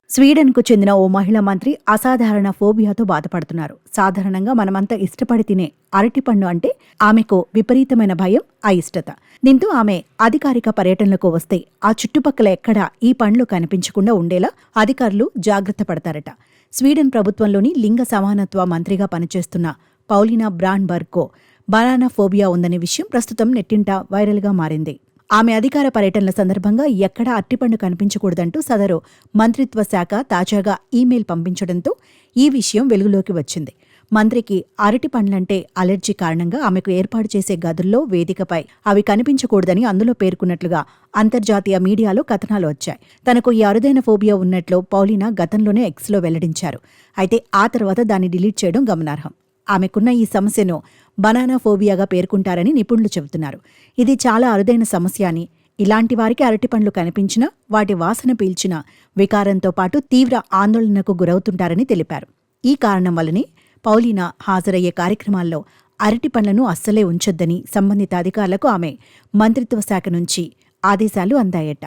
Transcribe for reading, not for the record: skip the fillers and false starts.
స్వీడన్కు చెందిన ఓ మహిళా మంత్రి అసాధారణ ఫోబియాతో బాధపడుతున్నారు. సాధారణంగా మనమంతా ఇష్టపడి తినే అరటిపండు అంటే ఆమెకు విపరీతమైన భయం, అయిష్టత. దీంతో ఆమె అధికారిక పర్యటనలకు వస్తే ఆ చుట్టుపక్కల ఎక్కడా ఈ పండ్లు కనిపించకుండా ఉండేలా అధికారులు జాగ్రత్త పడతారట. స్వీడన్ ప్రభుత్వంలోని లింగ సమానత్వ మంత్రిగా పనిచేస్తున్న పౌలినా బ్రాండ్బర్గ్కు బనానా ఫోబియా ఉందనే విషయం ప్రస్తుతం నెట్టింట వైరల్గా మారింది. ఆమె అధికార పర్యటనల సందర్భంగా ఎక్కడా అరటిపండు కనిపించకూడదంటూ సదరు మంత్రిత్వ శాఖ తాజాగా ఈమెయిల్ పంపించడంతో ఈ విషయం వెలుగులోకి వచ్చింది. మంత్రికి అరటిపండ్లంటే అలెర్జీ కారణంగా ఆమెకు ఏర్పాటు చేసే గదుల్లో, వేదికపై అవి కనిపించకూడదని అందులో పేర్కొన్నట్లుగా అంతర్జాతీయ మీడియాలో కథనాలు వచ్చాయి. తనకు ఈ అరుదైన ఫోబియా ఉన్నట్లు పౌలినా గతంలోనే ఎక్స్లో వెల్లడించారు. అయితే ఆ తర్వాత దాన్ని డిలీట్ చేయడం గమనార్హం. ఆమెకున్న ఈ సమస్యను బనానా ఫోబియాగా పేర్కొంటారని నిపుణులు చెబుతున్నారు. ఇది చాలా అరుదైన సమస్య అని, ఇలాంటి వారికి అరటిపండ్లు కనిపించినా, వాటి వాసన పీల్చిన వికారంతో పాటు తీవ్ర ఆందోళనకు గురవుతుంటారని తెలిపారు. ఈ కారణం వల్లనే పౌలినా హాజరయ్యే కార్యక్రమాల్లో అరటిపండ్లను అస్సలే ఉంచొద్దని సంబంధిత అధికారులకు ఆమె మంత్రిత్వ శాఖ నుంచి ఆదేశాలు అందాయట.